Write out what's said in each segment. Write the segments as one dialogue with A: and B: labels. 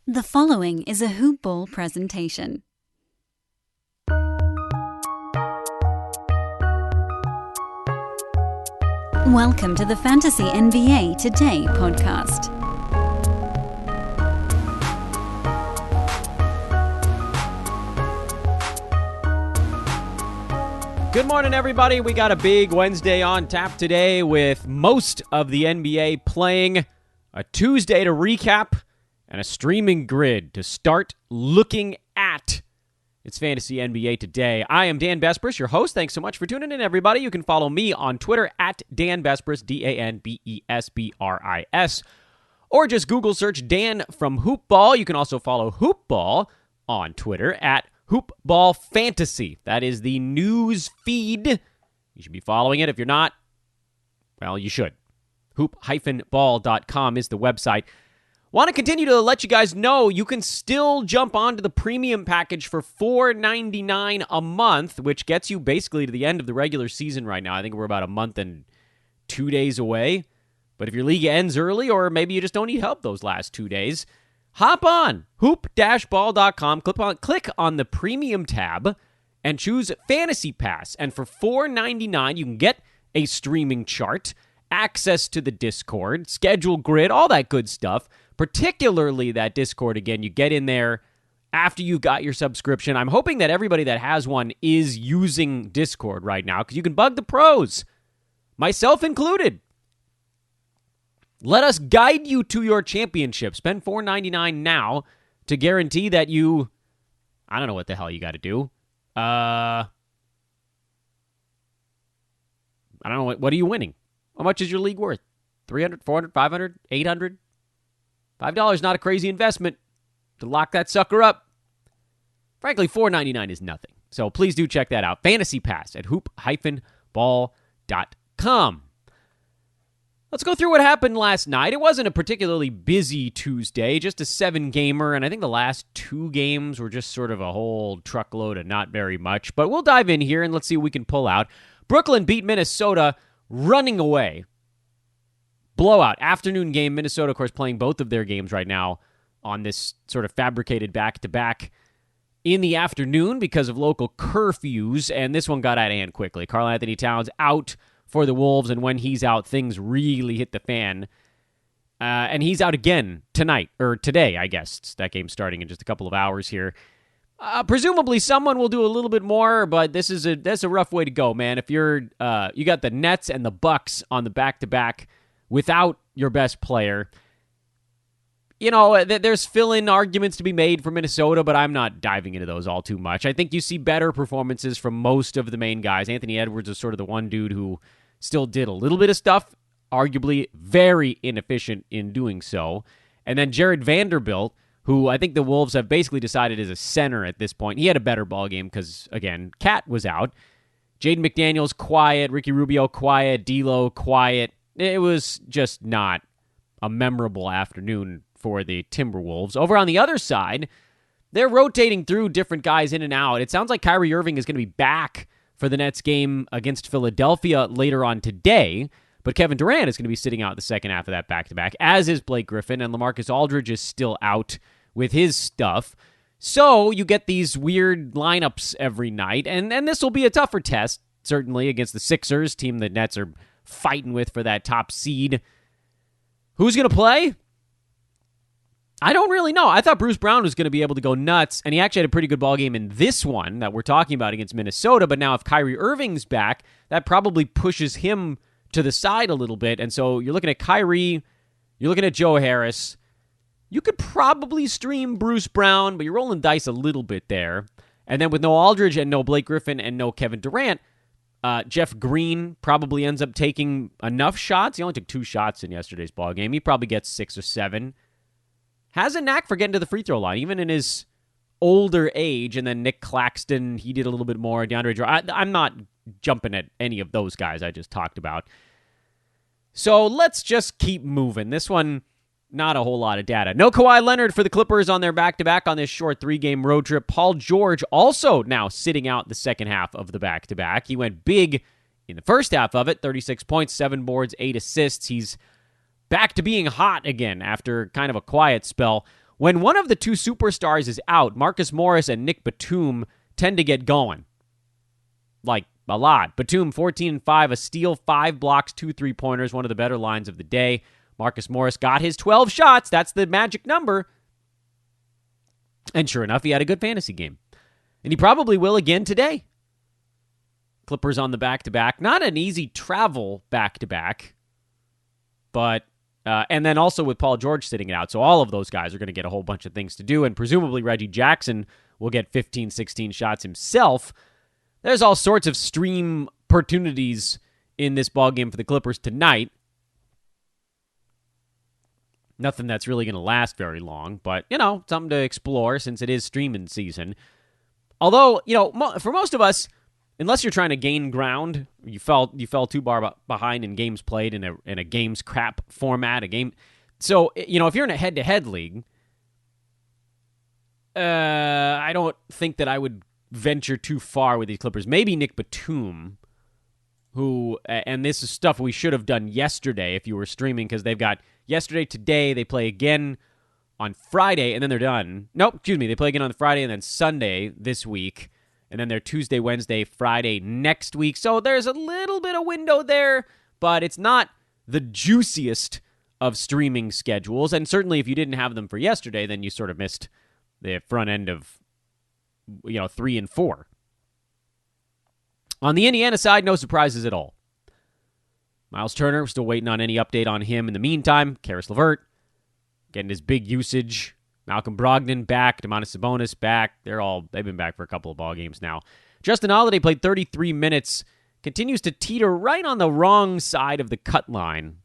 A: The following is a Hoop Ball presentation. Welcome to the Fantasy NBA Today podcast.
B: Good morning, everybody. We got a big Wednesday on tap today with most of the NBA playing, a Tuesday to recap, and a streaming grid to start looking at. It's Fantasy NBA Today. I am Dan Besbris, your host. Thanks so much for tuning in, everybody. You can follow me on Twitter at Dan Besbris, DanBesbris, or just Google search Dan from Hoop Ball. You can also follow Hoop Ball on Twitter at Hoop Ball Fantasy. That is the news feed. You should be following it. If you're not, well, you should. Hoop-ball.com is the website. Want to continue to let you guys know you can still jump onto the premium package for $4.99 a month, which gets you basically to the end of the regular season right now. I think we're about a month and 2 days away. But if your league ends early, or maybe you just don't need help those last 2 days, hop on hoop-ball.com, click on the premium tab, and choose Fantasy Pass. And for $4.99, you can get a streaming chart, access to the Discord, schedule grid, all that good stuff. Particularly that Discord, again, you get in there after you got your subscription. I'm hoping that everybody that has one is using Discord right now, because you can bug the pros, myself included. Let us guide you to your championship. Spend $4.99 now to guarantee that you, I don't know what the hell you got to do. I don't know. What are you winning? How much is your league worth? 300, 400, 500, 800? $5 is not a crazy investment to lock that sucker up. Frankly, $4.99 is nothing. So please do check that out. Fantasy Pass at hoop-ball.com. Let's go through what happened last night. It wasn't a particularly busy Tuesday, just a 7-gamer, and I think the last 2 games were just sort of a whole truckload of not very much. But we'll dive in here and let's see what we can pull out. Brooklyn beat Minnesota running away. Blowout. Afternoon game. Minnesota, of course, playing both of their games right now on this sort of fabricated back-to-back in the afternoon because of local curfews, and this one got out of hand quickly. Karl Anthony Towns out for the Wolves, and when he's out, things really hit the fan. And he's out again tonight, or today, I guess. That game's starting in just a couple of hours here. Presumably, someone will do a little bit more, but that's a rough way to go, man. If you're you got the Nets and the Bucks on the back-to-back without your best player, you know, there's fill-in arguments to be made for Minnesota, but I'm not diving into those all too much. I think you see better performances from most of the main guys. Anthony Edwards is sort of the one dude who still did a little bit of stuff, arguably very inefficient in doing so. And then Jared Vanderbilt, who I think the Wolves have basically decided is a center at this point. He had a better ball game because, again, Cat was out. Jaden McDaniels, quiet. Ricky Rubio, quiet. D'Lo, quiet. It was just not a memorable afternoon for the Timberwolves. Over on the other side, they're rotating through different guys in and out. It sounds like Kyrie Irving is going to be back for the Nets game against Philadelphia later on today, but Kevin Durant is going to be sitting out the second half of that back-to-back, as is Blake Griffin, and LaMarcus Aldridge is still out with his stuff. So you get these weird lineups every night, and this will be a tougher test, certainly, against the Sixers, team the Nets are fighting with for that top seed. Who's going to play? I don't really know. I thought Bruce Brown was going to be able to go nuts, and he actually had a pretty good ball game in this one that we're talking about against Minnesota, but now if Kyrie Irving's back, that probably pushes him to the side a little bit, and so you're looking at Kyrie, you're looking at Joe Harris. You could probably stream Bruce Brown, but you're rolling dice a little bit there. And then with no Aldridge and no Blake Griffin and no Kevin Durant, Jeff Green probably ends up taking enough shots. He only took 2 shots in yesterday's ball game. He probably gets 6 or 7. Has a knack for getting to the free throw line, even in his older age. And then Nick Claxton, he did a little bit more. DeAndre Jordan. I'm not jumping at any of those guys I just talked about. So let's just keep moving. This one, not a whole lot of data. No Kawhi Leonard for the Clippers on their back-to-back on this short 3-game road trip. Paul George also now sitting out the second half of the back-to-back. He went big in the first half of it, 36 points, 7 boards, 8 assists. He's back to being hot again after kind of a quiet spell. When one of the two superstars is out, Marcus Morris and Nick Batum tend to get going. Like, a lot. Batum, 14-5, a steal, 5 blocks, 2 3-pointers, one of the better lines of the day. Marcus Morris got his 12 shots. That's the magic number. And sure enough, he had a good fantasy game. And he probably will again today. Clippers on the back-to-back. Not an easy travel back-to-back. But, and then also with Paul George sitting it out. So all of those guys are going to get a whole bunch of things to do. And presumably Reggie Jackson will get 15, 16 shots himself. There's all sorts of stream opportunities in this ballgame for the Clippers tonight. Nothing that's really going to last very long, but, something to explore since it is streaming season. Although, for most of us, unless you're trying to gain ground, you fell too far behind in games played in a games crap format, a game. So, if you're in a head-to-head league, I don't think that I would venture too far with these Clippers. Maybe Nick Batum, who, and this is stuff we should have done yesterday if you were streaming, because they've got yesterday, today, they play again on Friday, and then they're done. They play again on Friday and then Sunday this week, and then they're Tuesday, Wednesday, Friday next week. So there's a little bit of window there, but it's not the juiciest of streaming schedules, and certainly if you didn't have them for yesterday, then you sort of missed the front end of 3 and 4. On the Indiana side, no surprises at all. Miles Turner, we're still waiting on any update on him in the meantime. Karis LeVert, getting his big usage. Malcolm Brogdon back. Domantas Sabonis back. They've been back for a couple of ball games now. Justin Holiday played 33 minutes. Continues to teeter right on the wrong side of the cut line.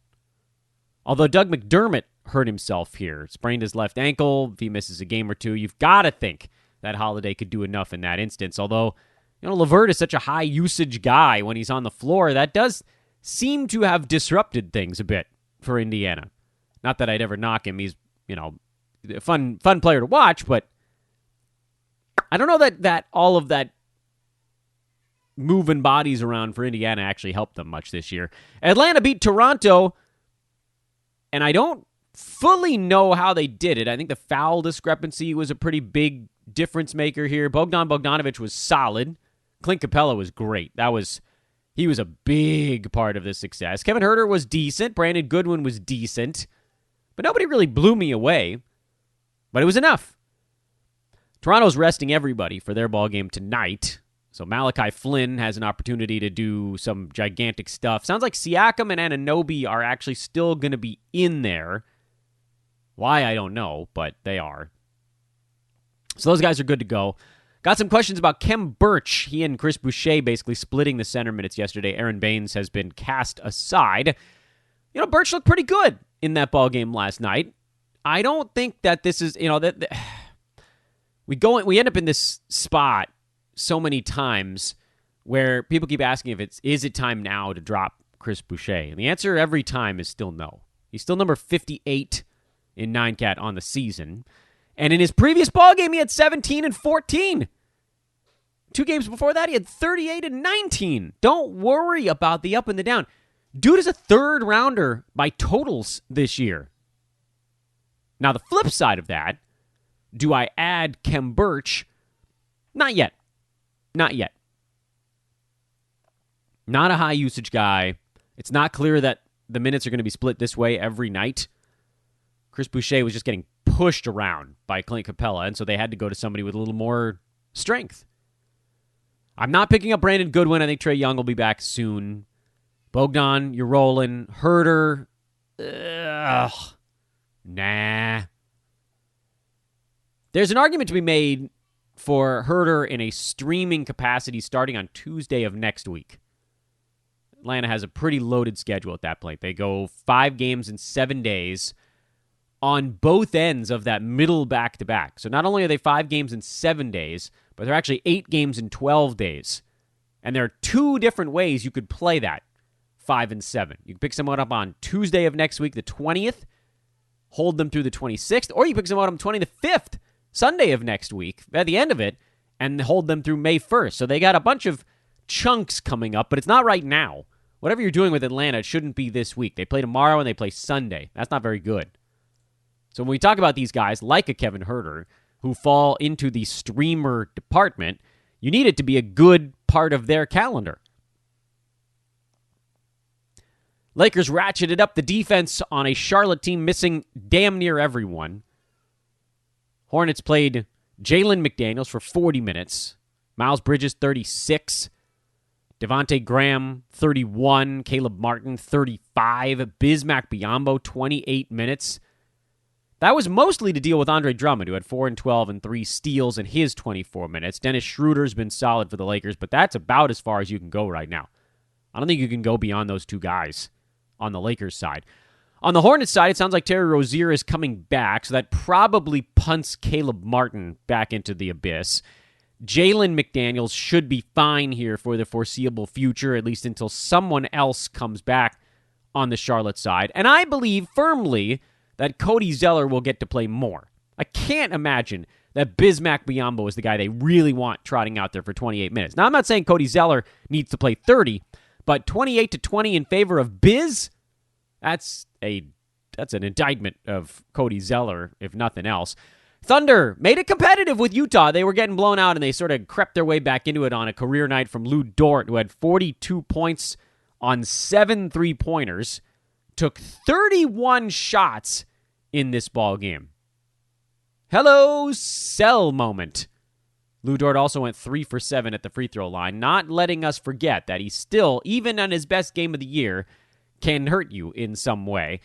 B: Although Doug McDermott hurt himself here. Sprained his left ankle. If he misses a game or two, you've got to think that Holiday could do enough in that instance. Although, LeVert is such a high-usage guy when he's on the floor. That does seem to have disrupted things a bit for Indiana. Not that I'd ever knock him. He's, a fun player to watch, but I don't know that all of that moving bodies around for Indiana actually helped them much this year. Atlanta beat Toronto, and I don't fully know how they did it. I think the foul discrepancy was a pretty big difference maker here. Bogdan Bogdanovic was solid. Clint Capella was great. He was a big part of this success. Kevin Huerter was decent. Brandon Goodwin was decent. But nobody really blew me away. But it was enough. Toronto's resting everybody for their ball game tonight. So Malachi Flynn has an opportunity to do some gigantic stuff. Sounds like Siakam and Anunoby are actually still going to be in there. Why, I don't know, but they are. So those guys are good to go. Got some questions about Kem Burch. He and Chris Boucher basically splitting the center minutes yesterday. Aaron Baines has been cast aside. Burch looked pretty good in that ball game last night. I don't think that this is, we end up in this spot so many times where people keep asking is it time now to drop Chris Boucher? And the answer every time is still no. He's still number 58 in 9-cat on the season. And in his previous ball game, he had 17 and 14. 2 games before that, he had 38 and 19. Don't worry about the up and the down. Dude is a third rounder by totals this year. Now, the flip side of that, do I add Kem Burch? Not yet. Not yet. Not a high usage guy. It's not clear that the minutes are going to be split this way every night. Chris Boucher was just getting pushed around by Clint Capella, and so they had to go to somebody with a little more strength. I'm not picking up Brandon Goodwin. I think Trae Young will be back soon. Bogdan, you're rolling. Huerter, nah. There's an argument to be made for Huerter in a streaming capacity starting on Tuesday of next week. Atlanta has a pretty loaded schedule at that point. They go 5 games in 7 days on both ends of that middle back-to-back. So not only are they 5 games in 7 days, but they're actually 8 games in 12 days. And there are 2 different ways you could play that 5 and 7. You can pick someone up on Tuesday of next week, the 20th, hold them through the 26th, or you pick someone up on the 25th, Sunday of next week, at the end of it, and hold them through May 1st. So they got a bunch of chunks coming up, but it's not right now. Whatever you're doing with Atlanta, it shouldn't be this week. They play tomorrow and they play Sunday. That's not very good. So when we talk about these guys, like a Kevin Huerter, who fall into the streamer department, you need it to be a good part of their calendar. Lakers ratcheted up the defense on a Charlotte team missing damn near everyone. Hornets played Jalen McDaniels for 40 minutes. Miles Bridges, 36. Devontae Graham, 31. Caleb Martin, 35. Bismack Biyombo, 28 minutes. That was mostly to deal with Andre Drummond, who had 4 and 12 and 3 steals in his 24 minutes. Dennis Schroeder's been solid for the Lakers, but that's about as far as you can go right now. I don't think you can go beyond those two guys on the Lakers side. On the Hornets side, it sounds like Terry Rozier is coming back, so that probably punts Caleb Martin back into the abyss. Jalen McDaniels should be fine here for the foreseeable future, at least until someone else comes back on the Charlotte side. And I believe firmly that Cody Zeller will get to play more. I can't imagine that Bismack Biyombo is the guy they really want trotting out there for 28 minutes. Now, I'm not saying Cody Zeller needs to play 30, but 28 to 20 in favor of Biz, that's an indictment of Cody Zeller, if nothing else. Thunder made it competitive with Utah. They were getting blown out, and they sort of crept their way back into it on a career night from Lou Dort, who had 42 points on 7 3-pointers, took 31 shots in this ball game. Hello, sell moment. Lou Dort also went 3 for 7 at the free throw line, not letting us forget that he still, even on his best game of the year, can hurt you in some way.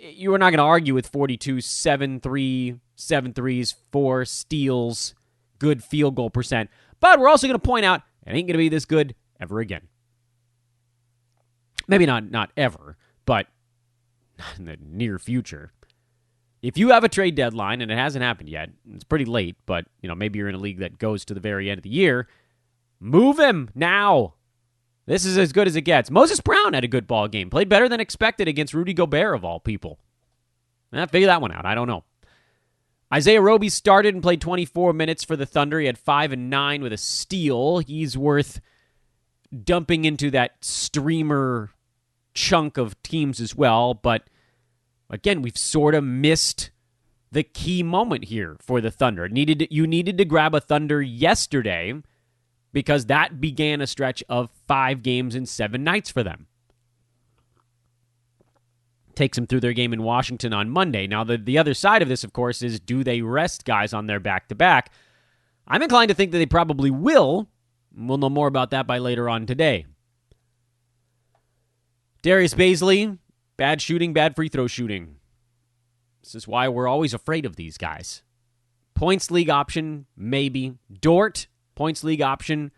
B: You are not going to argue with 42, 7 threes, 4 steals, good field goal percent. But we're also going to point out it ain't going to be this good ever again. Maybe not ever, but in the near future. If you have a trade deadline, and it hasn't happened yet, it's pretty late, but maybe you're in a league that goes to the very end of the year, move him now. This is as good as it gets. Moses Brown had a good ball game. Played better than expected against Rudy Gobert, of all people. Figure that one out. I don't know. Isaiah Roby started and played 24 minutes for the Thunder. He had 5 and 9 with a steal. He's worth dumping into that streamer chunk of teams as well. But again, we've sort of missed the key moment here for the Thunder. You needed to grab a Thunder yesterday, because that began a stretch of 5 games in 7 nights for them. Takes them through their game in Washington on Monday. Now, the other side of this, of course, is do they rest guys on their back-to-back? I'm inclined to think that they probably will. We'll know more about that by later on today. Darius Bazley, bad shooting, bad free throw shooting. This is why we're always afraid of these guys. Points league option, maybe. Dort, points league option.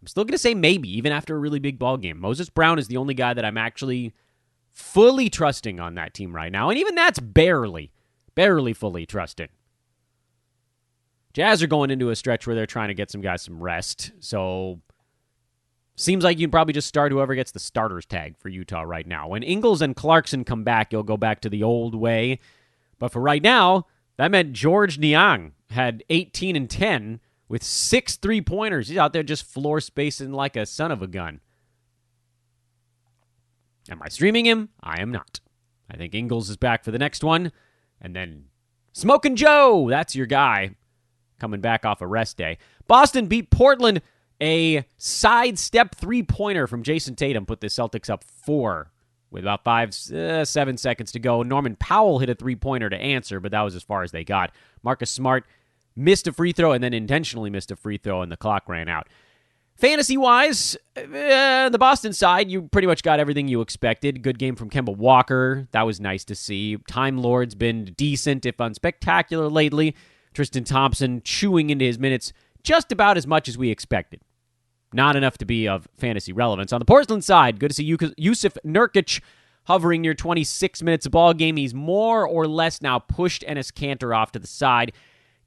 B: I'm still going to say maybe, even after a really big ball game. Moses Brown is the only guy that I'm actually fully trusting on that team right now. And even that's barely fully trusting. Jazz are going into a stretch where they're trying to get some guys some rest. So seems like you can probably just start whoever gets the starters tag for Utah right now. When Ingles and Clarkson come back, you'll go back to the old way. But for right now, that meant George Niang had 18 and 10 with 6 3-pointers. He's out there just floor spacing like a son of a gun. Am I streaming him? I am not. I think Ingles is back for the next one. And then Smokin' Joe, that's your guy, coming back off a rest day. Boston beat Portland. A sidestep 3-pointer from Jason Tatum put the Celtics up 4 with about 7 seconds to go. Norman Powell hit a 3-pointer to answer, but that was as far as they got. Marcus Smart missed a free throw and then intentionally missed a free throw, and the clock ran out. Fantasy-wise, the Boston side, you pretty much got everything you expected. Good game from Kemba Walker. That was nice to see. Time Lord's been decent, if unspectacular, lately. Tristan Thompson chewing into his minutes just about as much as we expected. Not enough to be of fantasy relevance. On the Portland side, good to see Yusuf Nurkic hovering near 26 minutes a ball game. He's more or less now pushed Enes Kanter off to the side.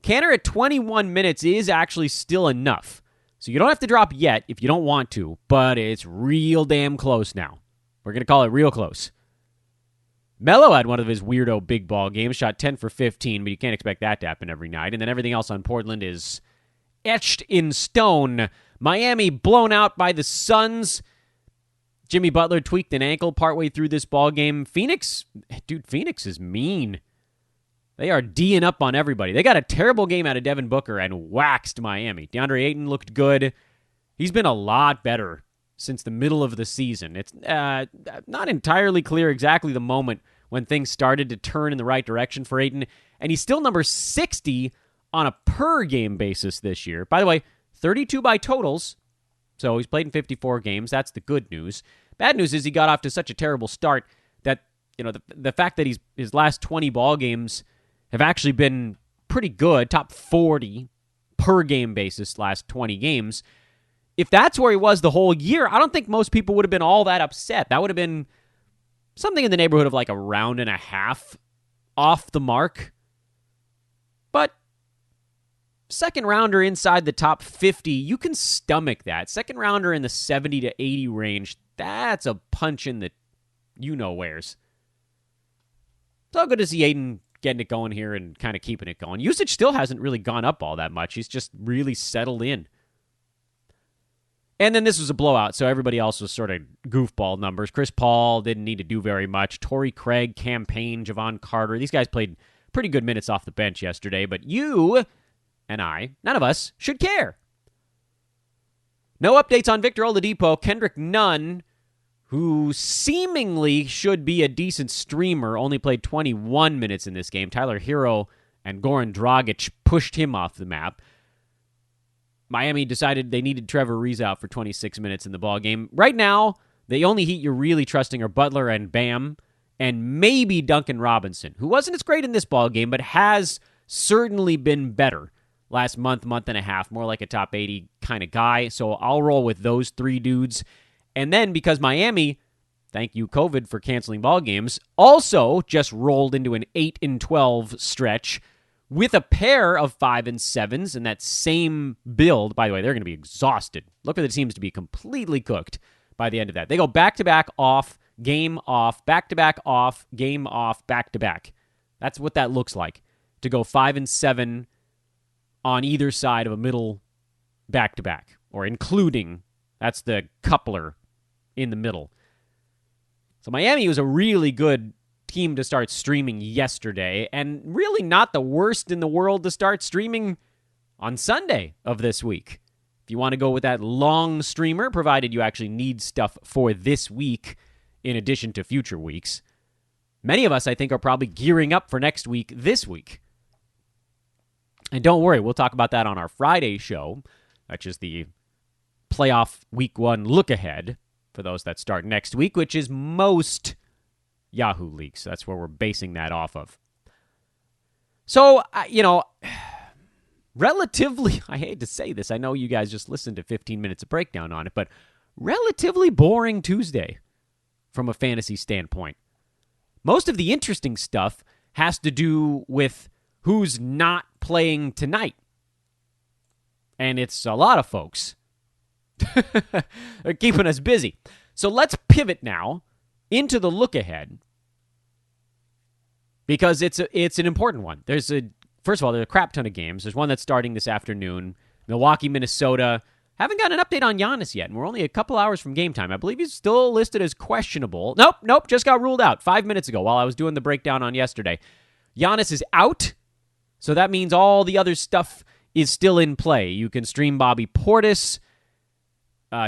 B: Kanter at 21 minutes is actually still enough. So you don't have to drop yet if you don't want to, but it's real damn close now. We're going to call it real close. Melo had one of his weirdo big ball games, shot 10 for 15, but you can't expect that to happen every night. And then everything else on Portland is etched in stone. Miami blown out by the Suns. Jimmy Butler tweaked an ankle partway through this ball game. Phoenix is mean. They are D'ing up on everybody. They got a terrible game out of Devin Booker and waxed Miami. DeAndre Ayton looked good. He's been a lot better since the middle of the season. It's not entirely clear exactly the moment when things started to turn in the right direction for Ayton, and he's still number 60 on a per-game basis this year. By the way, 32 by totals, so he's played in 54 games. That's the good news. Bad news is he got off to such a terrible start that, the fact that his last 20 ball games have actually been pretty good, top 40 per-game basis last 20 games. If that's where he was the whole year, I don't think most people would have been all that upset. That would have been something in the neighborhood of like a round and a half off the mark. But second rounder inside the top 50, you can stomach that. Second rounder in the 70 to 80 range, that's a punch in the you-know-wheres. So good to see Ayton getting it going here and kind of keeping it going. Usage still hasn't really gone up all that much. He's just really settled in. And then this was a blowout, so everybody else was sort of goofball numbers. Chris Paul didn't need to do very much. Torrey Craig, Campaign, Javon Carter. These guys played pretty good minutes off the bench yesterday, but you and I, none of us, should care. No updates on Victor Oladipo. Kendrick Nunn, who seemingly should be a decent streamer, only played 21 minutes in this game. Tyler Hero and Goran Dragic pushed him off the map. Miami decided they needed Trevor Ariza out for 26 minutes in the ballgame. Right now, the only Heat you're really trusting are Butler and Bam, and maybe Duncan Robinson, who wasn't as great in this ballgame, but has certainly been better last month and a half, more like a top 80 kind of guy. So I'll roll with those three dudes. And then because Miami, thank you COVID for canceling ball games, also just rolled into an 8-12 stretch with a pair of 5-7s in that same build. By the way, they're going to be exhausted. Look for the teams to be completely cooked by the end of that. They go back-to-back off, game off, back-to-back off, game off, back-to-back. That's what that looks like, to go 5-7 on either side of a middle back-to-back, or including, that's the coupler in the middle. So Miami was a really good team to start streaming yesterday, and really not the worst in the world to start streaming on Sunday of this week. If you want to go with that long streamer, provided you actually need stuff for this week in addition to future weeks. Many of us, I think, are probably gearing up for next week this week. And don't worry, we'll talk about that on our Friday show, which is the playoff week one look ahead for those that start next week, which is most Yahoo leaks. That's where we're basing that off of. So, relatively, I hate to say this, I know you guys just listened to 15 minutes of breakdown on it, but relatively boring Tuesday from a fantasy standpoint. Most of the interesting stuff has to do with who's not playing tonight. And it's a lot of folks. They're keeping us busy. So let's pivot now into the look ahead, because it's an important one. First of all, there's a crap ton of games. There's one that's starting this afternoon. Milwaukee, Minnesota. Haven't got an update on Giannis yet, and we're only a couple hours from game time. I believe he's still listed as questionable. Nope, just got ruled out 5 minutes ago while I was doing the breakdown on yesterday. Giannis is out, so that means all the other stuff is still in play. You can stream Bobby Portis,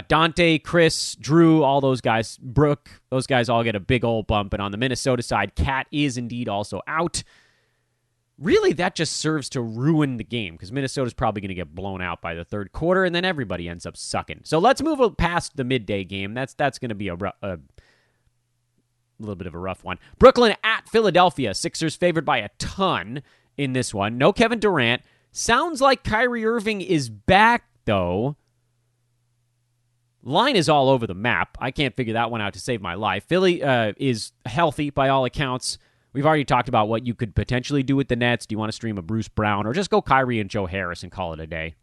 B: Dante, Chris, Drew, all those guys, Brooke, those guys all get a big old bump. And on the Minnesota side, Cat is indeed also out. Really, that just serves to ruin the game, because Minnesota's probably going to get blown out by the third quarter, and then everybody ends up sucking. So let's move past the midday game. That's going to be a little bit of a rough one. Brooklyn at Philadelphia. Sixers favored by a ton in this one. No Kevin Durant. Sounds like Kyrie Irving is back, though. Line is all over the map. I can't figure that one out to save my life. Philly is healthy by all accounts. We've already talked about what you could potentially do with the Nets. Do you want to stream a Bruce Brown, or just go Kyrie and Joe Harris and call it a day?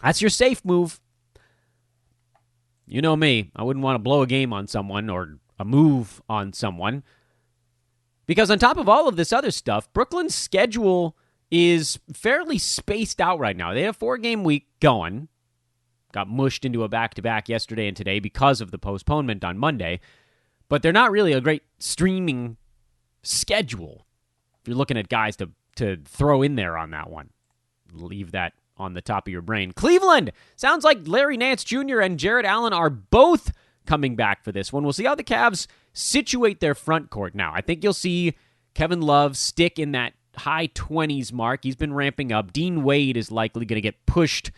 B: That's your safe move. You know me. I wouldn't want to blow a game on someone or a move on someone. Because on top of all of this other stuff, Brooklyn's schedule is fairly spaced out right now. They had a 4-game week going. Got mushed into a back-to-back yesterday and today because of the postponement on Monday. But they're not really a great streaming schedule. if you're looking at guys to throw in there on that one. Leave that on the top of your brain. Cleveland! Sounds like Larry Nance Jr. and Jared Allen are both coming back for this one. We'll see how the Cavs situate their front court now. I think you'll see Kevin Love stick in that high 20s mark. He's been ramping up. Dean Wade is likely going to get pushed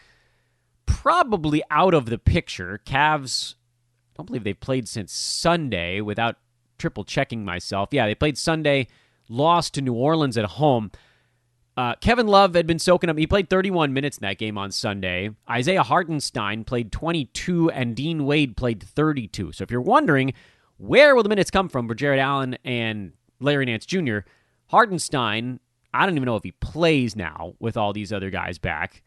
B: probably out of the picture. Cavs, I don't believe they've played since Sunday without triple checking myself. Yeah, they played Sunday, lost to New Orleans at home. Kevin Love had been soaking up. He played 31 minutes in that game on Sunday. Isaiah Hartenstein played 22, and Dean Wade played 32. So if you're wondering, where will the minutes come from for Jared Allen and Larry Nance Jr., Hartenstein, I don't even know if he plays now with all these other guys back.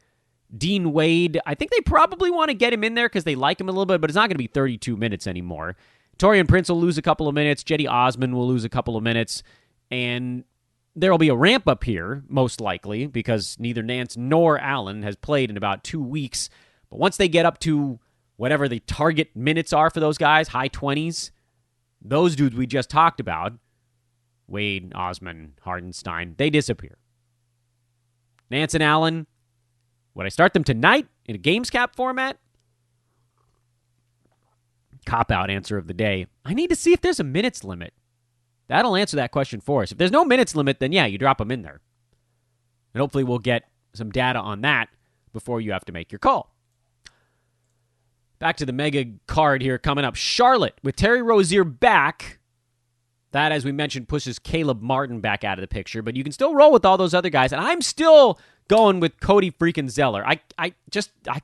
B: Dean Wade, I think they probably want to get him in there because they like him a little bit, but it's not going to be 32 minutes anymore. Torian Prince will lose a couple of minutes. Jetty Osman will lose a couple of minutes. And there will be a ramp up here, most likely, because neither Nance nor Allen has played in about 2 weeks. But once they get up to whatever the target minutes are for those guys, high 20s, those dudes we just talked about, Wade, Osman, Hardenstein, they disappear. Nance and Allen, would I start them tonight in a games cap format? Cop-out answer of the day. I need to see if there's a minutes limit. That'll answer that question for us. If there's no minutes limit, then yeah, you drop them in there. And hopefully we'll get some data on that before you have to make your call. Back to the mega card here coming up. Charlotte, with Terry Rozier back. That, as we mentioned, pushes Caleb Martin back out of the picture. But you can still roll with all those other guys. And I'm still going with Cody freaking Zeller. I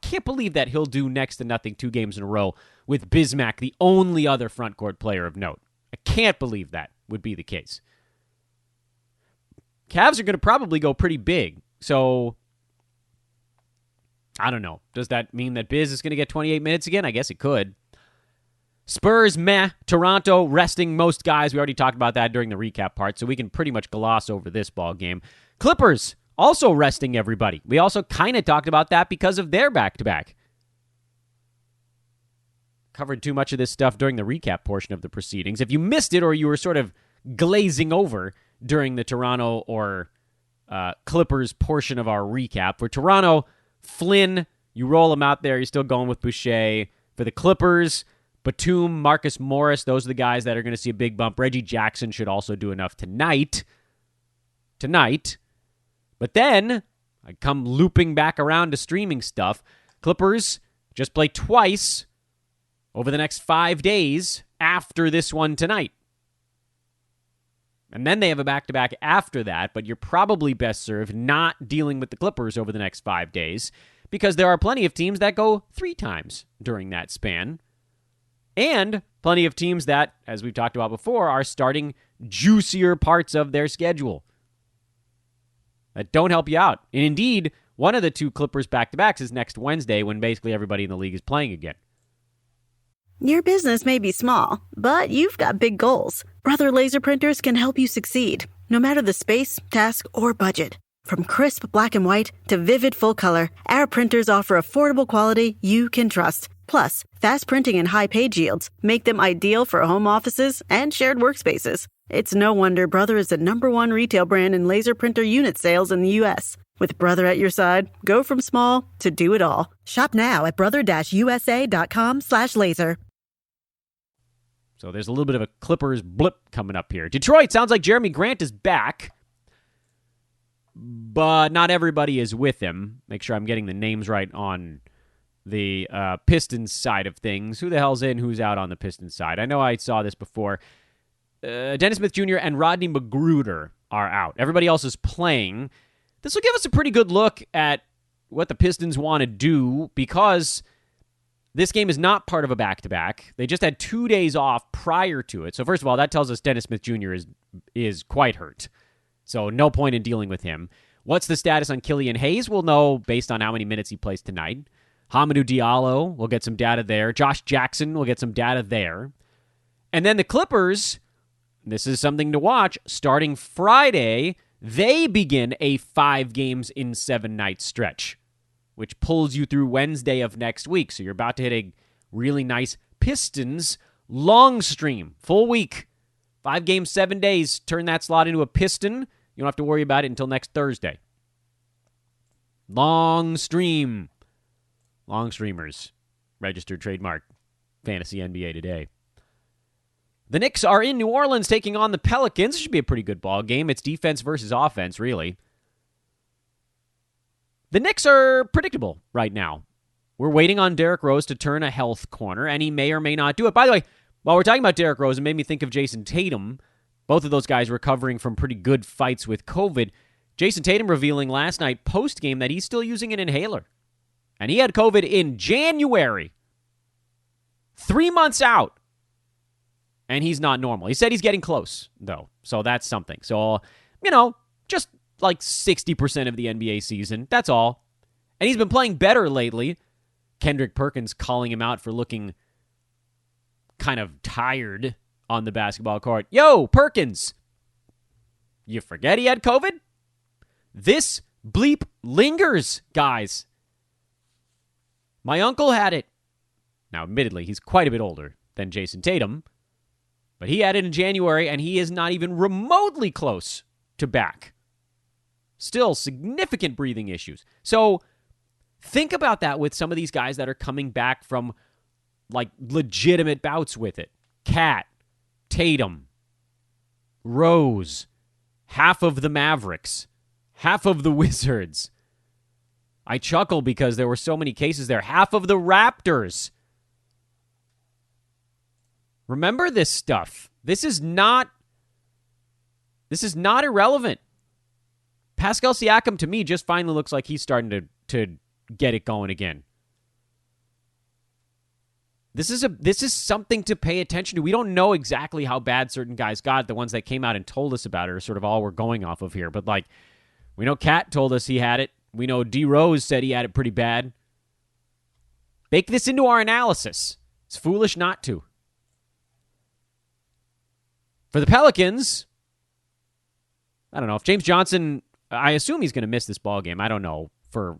B: can't believe that he'll do next to nothing 2 games in a row with Bismack, the only other front court player of note. I can't believe that would be the case. Cavs are going to probably go pretty big. So, I don't know. Does that mean that Biz is going to get 28 minutes again? I guess it could. Spurs, meh. Toronto, resting most guys. We already talked about that during the recap part, so we can pretty much gloss over this ball game. Clippers, also resting everybody. We also kind of talked about that because of their back-to-back. Covered too much of this stuff during the recap portion of the proceedings. If you missed it or you were sort of glazing over during the Toronto or Clippers portion of our recap, for Toronto, Flynn, you roll him out there. You're still going with Boucher. For the Clippers, Batum, Marcus Morris, those are the guys that are going to see a big bump. Reggie Jackson should also do enough tonight. But then, I come looping back around to streaming stuff. Clippers just play twice over the next 5 days after this one tonight. And then they have a back-to-back after that, but you're probably best served not dealing with the Clippers over the next 5 days because there are plenty of teams that go 3 times during that span. And plenty of teams that, as we've talked about before, are starting juicier parts of their schedule that don't help you out. And indeed, one of the 2 Clippers back-to-backs is next Wednesday when basically everybody in the league is playing again.
C: Your business may be small, but you've got big goals. Brother Laser Printers can help you succeed, no matter the space, task, or budget. From crisp black and white to vivid full color, our printers offer affordable quality you can trust. Plus, fast printing and high page yields make them ideal for home offices and shared workspaces. It's no wonder Brother is the #1 retail brand in laser printer unit sales in the U.S. With Brother at your side, go from small to do it all. Shop now at brother-usa.com/laser.
B: So there's a little bit of a Clippers blip coming up here. Detroit, sounds like Jeremy Grant is back, but not everybody is with him. Make sure I'm getting the names right on the Pistons side of things. Who the hell's in, who's out on the Pistons side? I know I saw this before. Dennis Smith Jr. and Rodney McGruder are out. Everybody else is playing. This will give us a pretty good look at what the Pistons want to do because this game is not part of a back-to-back. They just had 2 days off prior to it. So first of all, that tells us Dennis Smith Jr. is quite hurt. So no point in dealing with him. What's the status on Killian Hayes? We'll know based on how many minutes he plays tonight. Hamidou Diallo, we'll get some data there. Josh Jackson, we'll get some data there. And then the Clippers, this is something to watch, starting Friday, they begin a 5 games in 7 night stretch, which pulls you through Wednesday of next week. So you're about to hit a really nice Pistons long stream, full week. 5 games, 7 days. Turn that slot into a Piston. You don't have to worry about it until next Thursday. Long stream. Long streamers. Registered trademark. Fantasy NBA today. The Knicks are in New Orleans taking on the Pelicans. It should be a pretty good ball game. It's defense versus offense, really. The Knicks are predictable right now. We're waiting on Derrick Rose to turn a health corner, and he may or may not do it. By the way, while we're talking about Derrick Rose, it made me think of Jason Tatum. Both of those guys recovering from pretty good fights with COVID. Jason Tatum revealing last night post-game that he's still using an inhaler. And he had COVID in January. 3 months out. And he's not normal. He said he's getting close, though. So that's something. So, just like 60% of the NBA season. That's all. And he's been playing better lately. Kendrick Perkins calling him out for looking kind of tired on the basketball court. Yo, Perkins! You forget he had COVID? This bleep lingers, guys. My uncle had it. Now, admittedly, he's quite a bit older than Jason Tatum. But he had it in January, and he is not even remotely close to back. Still significant breathing issues. So think about that with some of these guys that are coming back from like legitimate bouts with it. Cat, Tatum, Rose, half of the Mavericks, half of the Wizards. I chuckle because there were so many cases there. Half of the Raptors. Remember this stuff. This is not irrelevant. Pascal Siakam, to me, just finally looks like he's starting to get it going again. This is something to pay attention to. We don't know exactly how bad certain guys got. The ones that came out and told us about it are sort of all we're going off of here. But like, we know Kat told us he had it. We know D Rose said he had it pretty bad. Bake this into our analysis. It's foolish not to. For the Pelicans, I don't know if James Johnson, I assume he's going to miss this ball game. I don't know for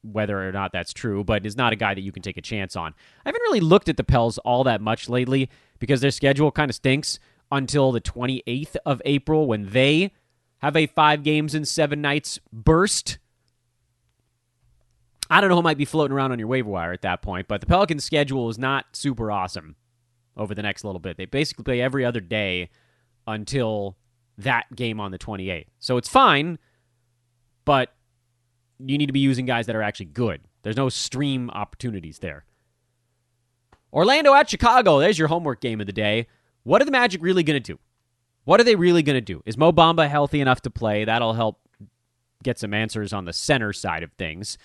B: whether or not that's true, but is not a guy that you can take a chance on. I haven't really looked at the Pels all that much lately because their schedule kind of stinks until the 28th of April when they have a 5 games in 7 nights burst. I don't know who might be floating around on your waiver wire at that point, but the Pelicans' schedule is not super awesome over the next little bit. They basically play every other day until that game on the 28th. So it's fine, but you need to be using guys that are actually good. There's no stream opportunities there. Orlando at Chicago. There's your homework game of the day. What are the Magic really going to do? What are they really going to do? Is Mo Bamba healthy enough to play? That'll help get some answers on the center side of things.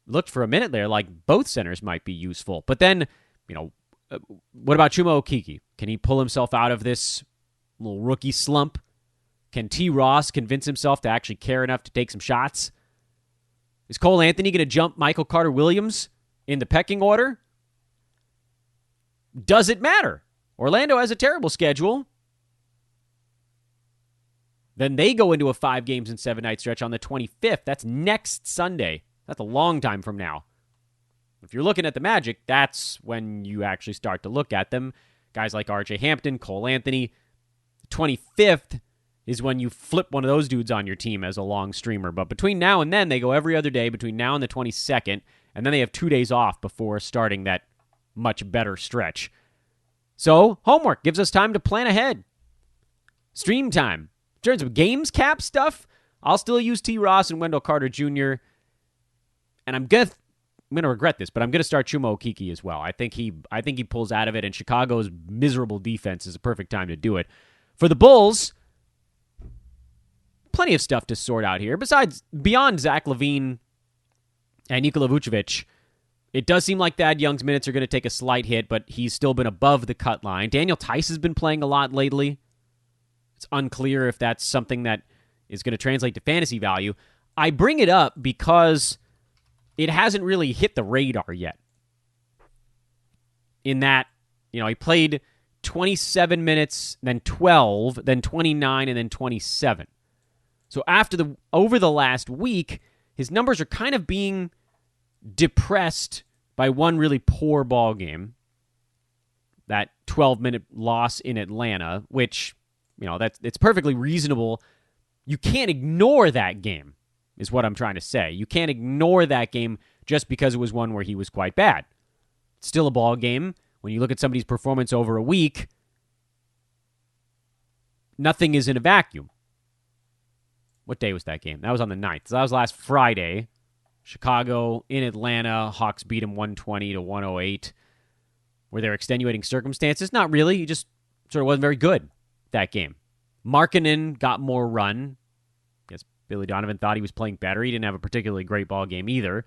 B: Looked for a minute there like both centers might be useful. But then, what about Chuma Okeke? Can he pull himself out of this little rookie slump? Can T. Ross convince himself to actually care enough to take some shots? Is Cole Anthony going to jump Michael Carter-Williams in the pecking order? Does it matter? Orlando has a terrible schedule. Then they go into a 5 games in 7 night stretch on the 25th. That's next Sunday. That's a long time from now. If you're looking at the Magic, that's when you actually start to look at them. Guys like R.J. Hampton, Cole Anthony. 25th is when you flip one of those dudes on your team as a long streamer. But between now and then, they go every other day between now and the 22nd, and then they have 2 days off before starting that much better stretch. So, homework gives us time to plan ahead. Stream time. In terms of games cap stuff, I'll still use T. Ross and Wendell Carter Jr., and I'm going to regret this, but I'm going to start Chuma Okeke as well. I think he pulls out of it, and Chicago's miserable defense is a perfect time to do it. For the Bulls, plenty of stuff to sort out here. Beyond Zach LaVine and Nikola Vucevic, it does seem like Thad Young's minutes are going to take a slight hit, but he's still been above the cut line. Daniel Tice has been playing a lot lately. It's unclear if that's something that is going to translate to fantasy value. I bring it up because it hasn't really hit the radar yet. In that, he played 27 minutes, then 12, then 29, and then 27. So over the last week, his numbers are kind of being depressed by one really poor ball game. That 12-minute loss in Atlanta, which, it's perfectly reasonable You can't ignore that game, is what I'm trying to say. You can't ignore that game just because it was one where he was quite bad. It's still a ball game. When you look at somebody's performance over a week, nothing is in a vacuum. What day was that game? That was on the 9th. So that was last Friday. Chicago in Atlanta. Hawks beat him 120-108. Were there extenuating circumstances? Not really. He just sort of wasn't very good that game. Markkanen got more run. I guess Billy Donovan thought he was playing better. He didn't have a particularly great ball game either.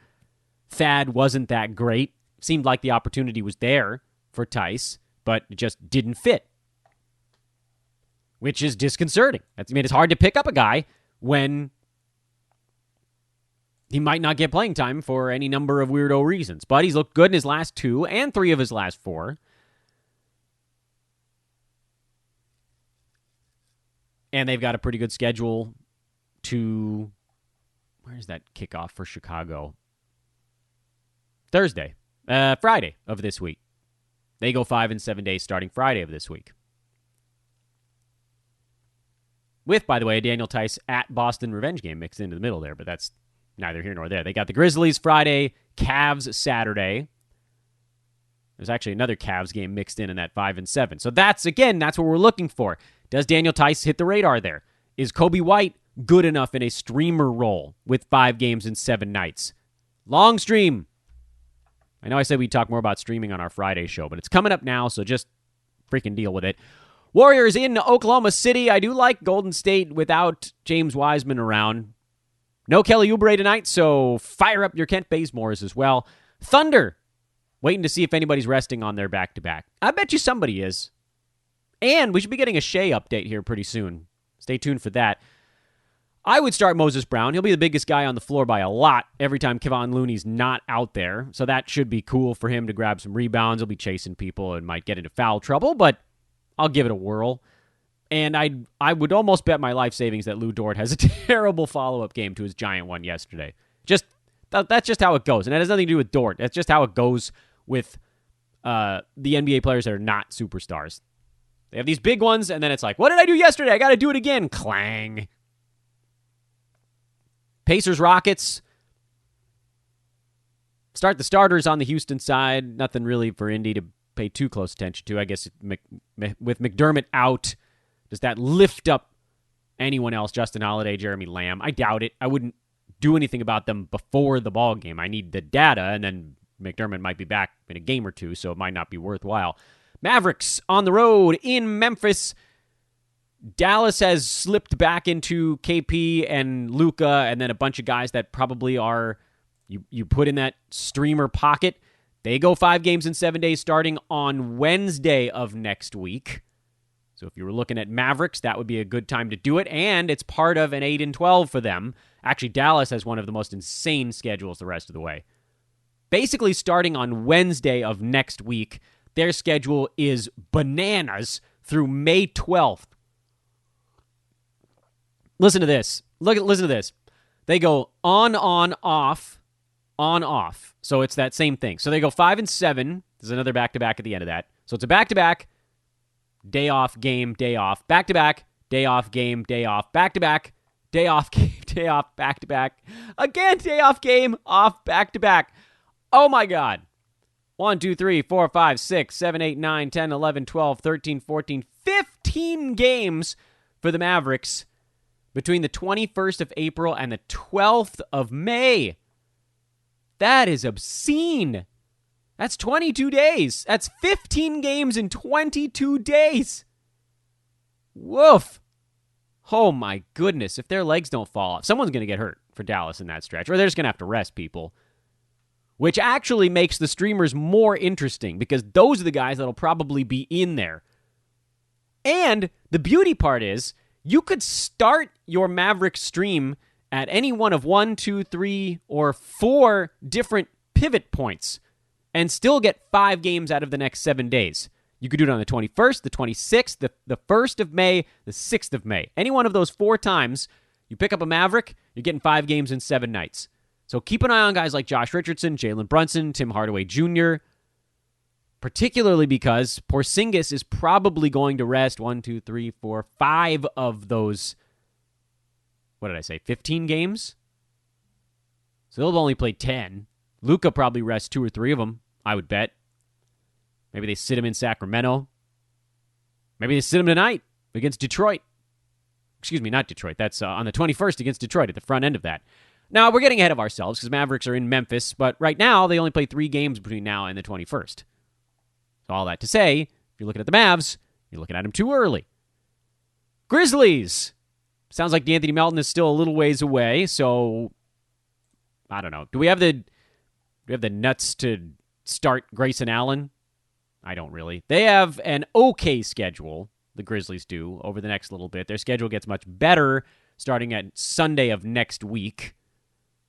B: Thad wasn't that great. Seemed like the opportunity was there for Tice, but it just didn't fit, which is disconcerting. It's hard to pick up a guy when he might not get playing time for any number of weirdo reasons. But he's looked good in his last 2 and 3 of his last 4. And they've got a pretty good schedule to... Where's that kickoff for Chicago? Friday of this week. They go 5 and 7 days starting Friday of this week. With, by the way, a Daniel Tice at Boston revenge game mixed into the middle there, but that's neither here nor there. They got the Grizzlies Friday, Cavs Saturday. There's actually another Cavs game mixed in that 5 and 7. So that's what we're looking for. Does Daniel Tice hit the radar there? Is Kobe White good enough in a streamer role with 5 games and 7 nights? Long stream. I know I said we'd talk more about streaming on our Friday show, but it's coming up now, so just freaking deal with it. Warriors in Oklahoma City. I do like Golden State without James Wiseman around. No Kelly Oubre tonight, so fire up your Kent Bazemore's as well. Thunder, waiting to see if anybody's resting on their back-to-back. I bet you somebody is. And we should be getting a Shea update here pretty soon. Stay tuned for that. I would start Moses Brown. He'll be the biggest guy on the floor by a lot every time Kevon Looney's not out there. So that should be cool for him to grab some rebounds. He'll be chasing people and might get into foul trouble, but I'll give it a whirl. And I would almost bet my life savings that Lou Dort has a terrible follow-up game to his giant one yesterday. That's just how it goes. And that has nothing to do with Dort. That's just how it goes with the NBA players that are not superstars. They have these big ones, and then it's like, what did I do yesterday? I got to do it again. Clang. Pacers, Rockets. Start the starters on the Houston side. Nothing really for Indy to pay too close attention to. I guess with McDermott out, does that lift up anyone else? Justin Holiday, Jeremy Lamb? I doubt it. I wouldn't do anything about them before the ball game. I need the data, and then McDermott might be back in a game or two, so it might not be worthwhile. Mavericks on the road in Memphis. Dallas has slipped back into KP and Luka, and then a bunch of guys that probably are you put in that streamer pocket. They go 5 games in 7 days starting on Wednesday of next week. So if you were looking at Mavericks, that would be a good time to do it, and it's part of an 8-12 for them. Actually, Dallas has one of the most insane schedules the rest of the way. Basically, starting on Wednesday of next week, their schedule is bananas through May 12th. Listen to this. Listen to this. They go on, off, on, off. So it's that same thing. So they go 5 and 7. There's another back-to-back at the end of that. So it's a back-to-back, day off, game, day off, back-to-back, day off, game, day off, back-to-back, day off, game, day off, back-to-back. Again, day off, game, off, back-to-back. Oh, my God. 1, 2, 3, 4, 5, 6, 7, 8, 9, 10, 11, 12, 13, 14, 15 games for the Mavericks between the 21st of April and the 12th of May. That is obscene. That's 22 days. That's 15 games in 22 days. Woof. Oh, my goodness. If their legs don't fall off, someone's going to get hurt for Dallas in that stretch, or they're just going to have to rest people. Which actually makes the streamers more interesting because those are the guys that'll probably be in there. And the beauty part is you could start your Maverick stream at any one of 1, 2, 3, or 4 different pivot points and still get 5 games out of the next 7 days. You could do it on the 21st, the 26th, the 1st of May, the 6th of May. Any one of those 4 times, you pick up a Maverick, you're getting 5 games in 7 nights. So keep an eye on guys like Josh Richardson, Jalen Brunson, Tim Hardaway Jr., particularly because Porzingis is probably going to rest 1, 2, 3, 4, 5 of those what did I say, 15 games? So they'll only play 10. Luka probably rests 2 or 3 of them, I would bet. Maybe they sit him in Sacramento. Maybe they sit him tonight against Detroit. Excuse me, not Detroit. That's on the 21st against Detroit at the front end of that. Now, we're getting ahead of ourselves because Mavericks are in Memphis, but right now they only play 3 games between now and the 21st. So all that to say, if you're looking at the Mavs, you're looking at them too early. Grizzlies. Sounds like DeAnthony Melton is still a little ways away, so I don't know. Do we have the nuts to start Grayson Allen? I don't really. They have an okay schedule, the Grizzlies do, over the next little bit. Their schedule gets much better starting at Sunday of next week.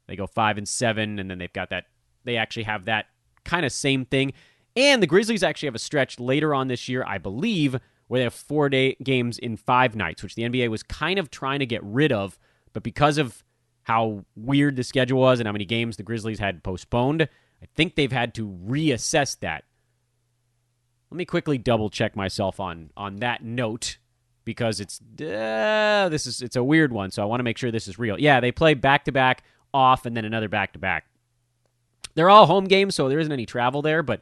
B: They go 5-7, and then they've got that. They actually have that kind of same thing. And the Grizzlies actually have a stretch later on this year, I believe, where they have 4 games in 5 nights, which the NBA was kind of trying to get rid of. But because of how weird the schedule was and how many games the Grizzlies had postponed, I think they've had to reassess that. Let me quickly double-check myself on that note, because it's a weird one, so I want to make sure this is real. Yeah, they play back-to-back, off, and then another back-to-back. They're all home games, so there isn't any travel there, but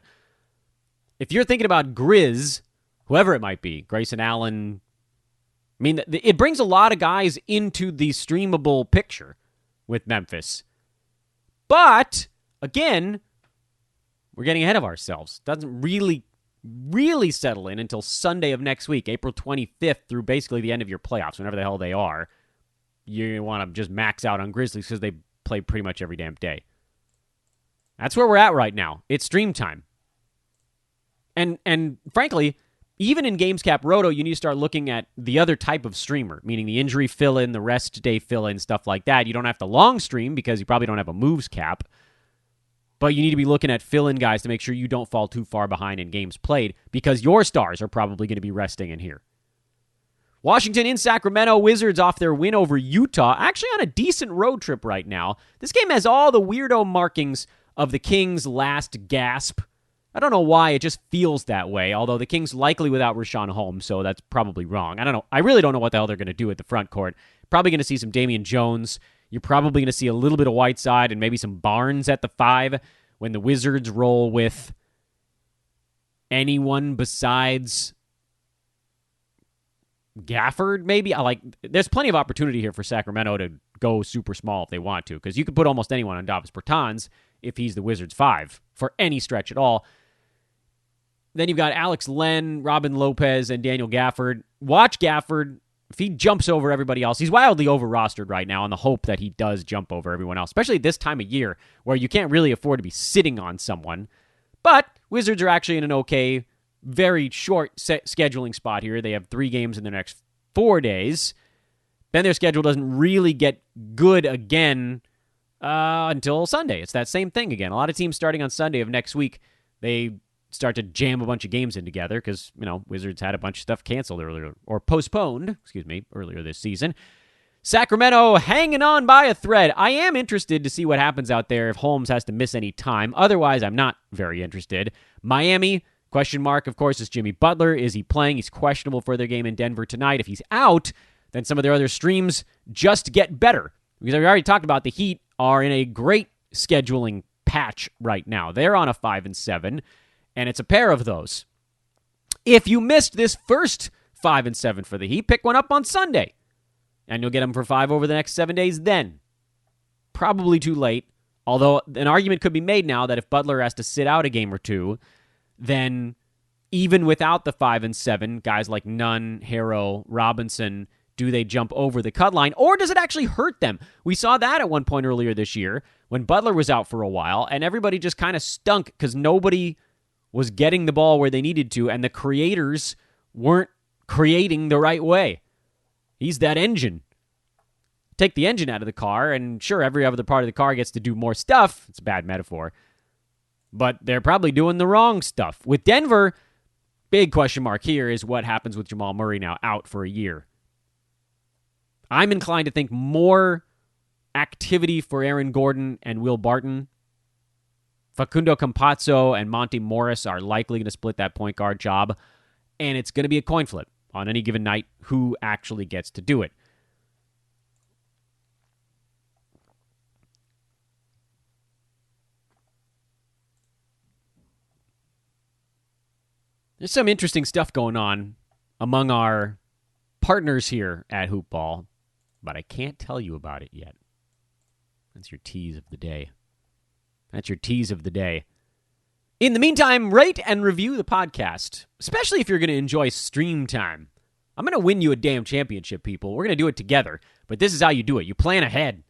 B: if you're thinking about Grizz, whoever it might be, Grayson Allen, I mean, it brings a lot of guys into the streamable picture with Memphis. But, again, we're getting ahead of ourselves. Doesn't really settle in until Sunday of next week, April 25th, through basically the end of your playoffs, whenever the hell they are. You want to just max out on Grizzlies because they play pretty much every damn day. That's where we're at right now. It's stream time. And frankly, even in GamesCap Roto, you need to start looking at the other type of streamer, meaning the injury fill-in, the rest day fill-in, stuff like that. You don't have to long stream because you probably don't have a moves cap. But you need to be looking at fill-in guys to make sure you don't fall too far behind in games played, because your stars are probably going to be resting in here. Washington in Sacramento, Wizards off their win over Utah, actually on a decent road trip right now. This game has all the weirdo markings of the Kings' last gasp. I don't know why, it just feels that way, although the Kings likely without Richaun Holmes, so that's probably wrong. I don't know. I really don't know what the hell they're going to do at the front court. Probably going to see some Damian Jones. You're probably going to see a little bit of Whiteside and maybe some Barnes at the 5 when the Wizards roll with anyone besides Gafford, maybe. There's plenty of opportunity here for Sacramento to go super small if they want to, because you could put almost anyone on Davis Bertans if he's the Wizards' 5 for any stretch at all. Then you've got Alex Len, Robin Lopez, and Daniel Gafford. Watch Gafford. If he jumps over everybody else, he's wildly over-rostered right now on the hope that he does jump over everyone else, especially this time of year where you can't really afford to be sitting on someone. But Wizards are actually in an okay, very short scheduling spot here. They have 3 games in the next 4 days. Then their schedule doesn't really get good again until Sunday. It's that same thing again. A lot of teams starting on Sunday of next week, they start to jam a bunch of games in together because, Wizards had a bunch of stuff canceled earlier, or postponed, earlier this season. Sacramento hanging on by a thread. I am interested to see what happens out there if Holmes has to miss any time. Otherwise, I'm not very interested. Miami, question mark, of course, is Jimmy Butler. Is he playing? He's questionable for their game in Denver tonight. If he's out, then some of their other streams just get better. Because we already talked about the Heat are in a great scheduling patch right now. They're on a 5-7. And it's a pair of those. If you missed this first 5-7 for the Heat, pick one up on Sunday. And you'll get them for 5 over the next 7 days then. Probably too late. Although an argument could be made now that if Butler has to sit out a game or two, then even without the 5-7, guys like Nunn, Harrow, Robinson, do they jump over the cut line? Or does it actually hurt them? We saw that at one point earlier this year when Butler was out for a while, and everybody just kind of stunk because nobody was getting the ball where they needed to, and the creators weren't creating the right way. He's that engine. Take the engine out of the car, and sure, every other part of the car gets to do more stuff. It's a bad metaphor. But they're probably doing the wrong stuff. With Denver, big question mark here is what happens with Jamal Murray now out for a year. I'm inclined to think more activity for Aaron Gordon and Will Barton. Facundo Campazzo and Monty Morris are likely going to split that point guard job, and it's going to be a coin flip on any given night who actually gets to do it. There's some interesting stuff going on among our partners here at Hoopball, but I can't tell you about it yet. That's your tease of the day. That's your tease of the day. In the meantime, rate and review the podcast, especially if you're going to enjoy stream time. I'm going to win you a damn championship, people. We're going to do it together, but this is how you do it. You plan ahead.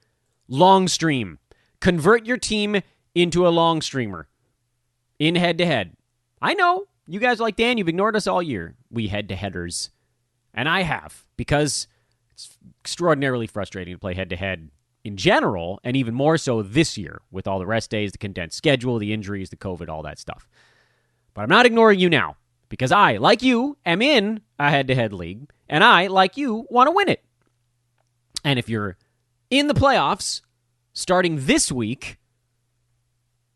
B: Long stream. Convert your team into a long streamer in head-to-head. I know. You guys are like, Dan, you've ignored us all year. We head-to-headers. And I have, because it's extraordinarily frustrating to play head-to-head in general, and even more so this year with all the rest days, the condensed schedule, the injuries, the COVID, all that stuff. But I'm not ignoring you now, because I, like you, am in a head-to-head league, and I, like you, want to win it. And if you're in the playoffs starting this week,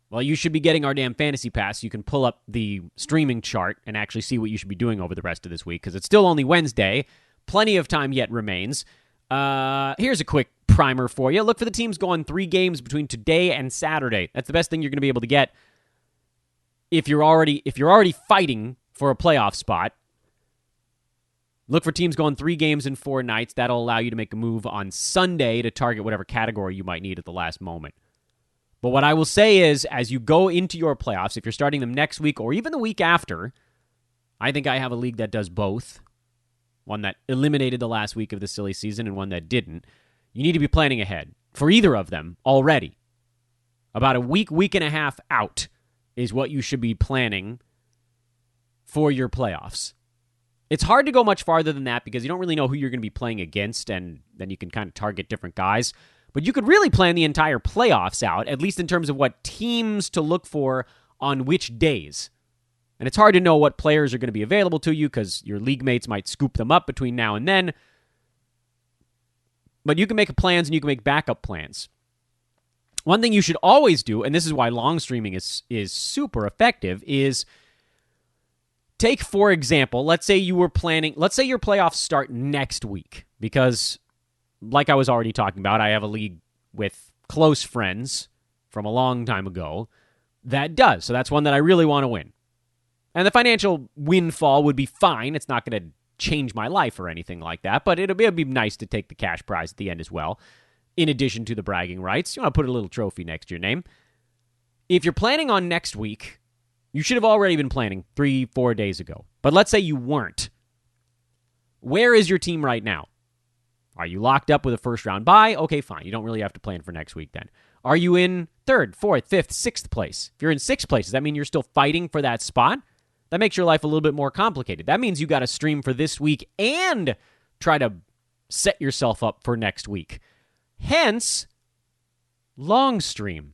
B: well, you should be getting our damn fantasy pass. You can pull up the streaming chart and actually see what you should be doing over the rest of this week, because it's still only Wednesday. Plenty of time yet remains. Here's a quick primer for you. Look for the teams going 3 games between today and Saturday. That's the best thing you're going to be able to get if you're already fighting for a playoff spot. Look for teams going 3 games in 4 nights. That'll allow you to make a move on Sunday to target whatever category you might need at the last moment. But what I will say is, as you go into your playoffs, if you're starting them next week or even the week after, I think I have a league that does both. One that eliminated the last week of the silly season and one that didn't. You need to be planning ahead for either of them already. About a week and a half out is what you should be planning for your playoffs. It's hard to go much farther than that because you don't really know who you're going to be playing against, and then you can kind of target different guys. But you could really plan the entire playoffs out, at least in terms of what teams to look for on which days. And it's hard to know what players are going to be available to you because your league mates might scoop them up between now and then. But you can make plans and you can make backup plans. One thing you should always do, and this is why long streaming is super effective, is take, for example, let's say your playoffs start next week, because like I was already talking about, I have a league with close friends from a long time ago that does. So that's one that I really want to win. And the financial windfall would be fine. It's not going to change my life or anything like that, but it'll be nice to take the cash prize at the end as well, in addition to the bragging rights. You want to put a little trophy next to your name. If you're planning on next week, you should have already been planning 3-4 days ago. But let's say you weren't. Where is your team right now? Are you locked up with a first-round bye? Okay, fine. You don't really have to plan for next week then. Are you in 3rd, 4th, 5th, 6th place? If you're in 6th place, does that mean you're still fighting for that spot? That makes your life a little bit more complicated. That means you got to stream for this week and try to set yourself up for next week. Hence, long stream.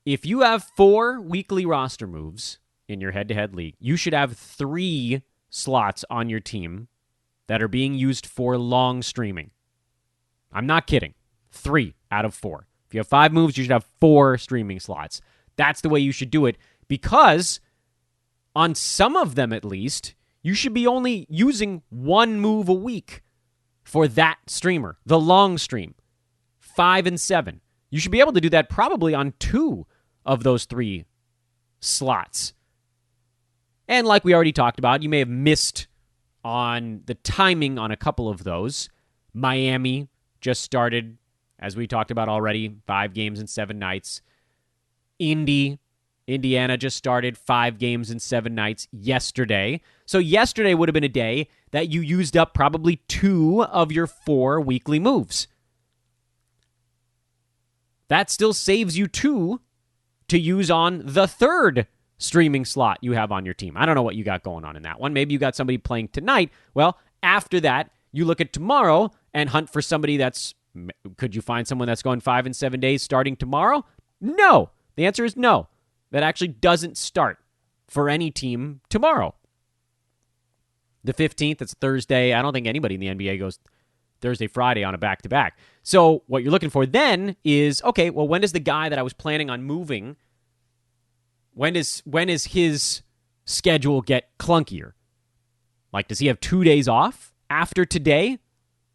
B: If you have 4 weekly roster moves in your head-to-head league, you should have 3 slots on your team that are being used for long streaming. I'm not kidding. 3 out of 4. If you have 5 moves, you should have 4 streaming slots. That's the way you should do it, because on some of them at least, you should be only using 1 move a week for that streamer, the long stream. 5 and 7. You should be able to do that probably on 2 of those 3 slots. And like we already talked about, you may have missed on the timing on a couple of those. Miami just started, as we talked about already, 5 games in 7 nights. Indiana just started 5 games in 7 nights yesterday. So yesterday would have been a day that you used up probably 2 of your 4 weekly moves. That still saves you 2 to use on the 3rd streaming slot you have on your team. I don't know what you got going on in that one. Maybe you got somebody playing tonight. Well, after that, you look at tomorrow and hunt for somebody that's... Could you find someone that's going 5 and 7 days starting tomorrow? No. The answer is no. That actually doesn't start for any team tomorrow. The 15th, it's Thursday. I don't think anybody in the NBA goes Thursday, Friday on a back-to-back. So what you're looking for then is, okay, well, when does the guy that I was planning on moving, when is his schedule get clunkier? Like, does he have 2 days off after today?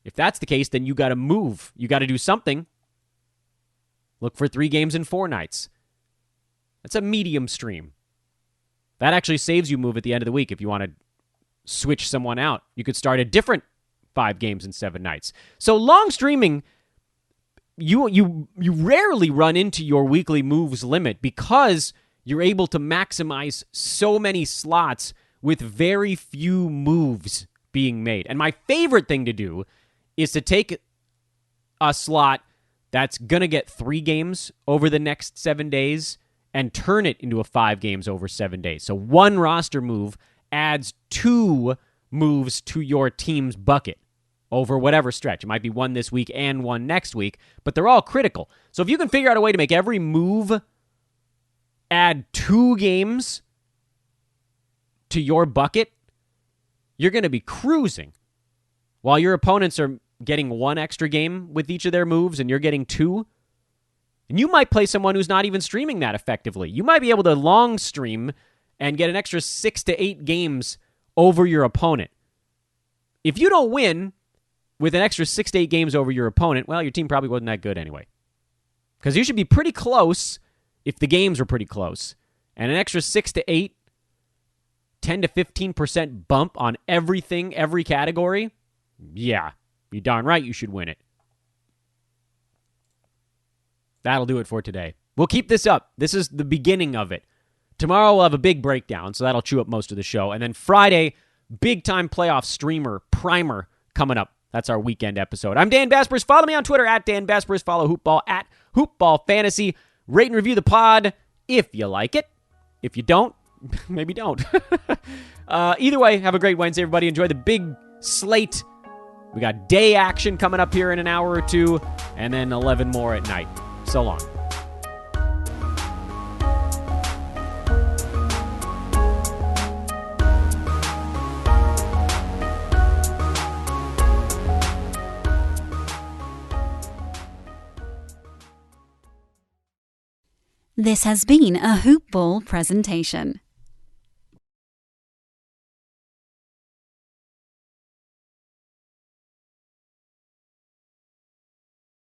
B: If that's the case, then you got to move. You got to do something. Look for 3 games in 4 nights. That's a medium stream. That actually saves you move at the end of the week if you want to switch someone out. You could start a different 5 games in 7 nights. So long streaming, you rarely run into your weekly moves limit because you're able to maximize so many slots with very few moves being made. And my favorite thing to do is to take a slot that's going to get 3 games over the next 7 days and turn it into a 5 games over 7 days. So one roster move adds 2 moves to your team's bucket over whatever stretch. It might be 1 this week and 1 next week, but they're all critical. So if you can figure out a way to make every move add 2 games to your bucket, you're going to be cruising. While your opponents are getting 1 extra game with each of their moves and you're getting 2, and you might play someone who's not even streaming that effectively. You might be able to long stream and get an extra 6 to 8 games over your opponent. If you don't win with an extra 6 to 8 games over your opponent, well, your team probably wasn't that good anyway. Because you should be pretty close if the games were pretty close. And an extra 6 to 8, 10 to 15% bump on everything, every category, yeah, you're darn right you should win it. That'll do it for today. We'll keep this up. This is the beginning of it. Tomorrow we'll have a big breakdown, so that'll chew up most of the show. And then Friday, big-time playoff streamer primer coming up. That's our weekend episode. I'm Dan Vespers. Follow me on Twitter at Dan Vespers. Follow Hoopball at Hoopball Fantasy. Rate and review the pod if you like it. If you don't, maybe don't. Either way, have a great Wednesday, everybody. Enjoy the big slate. We got day action coming up here in an hour or 2, and then 11 more at night. So long.
A: This has been a Hoop Ball presentation.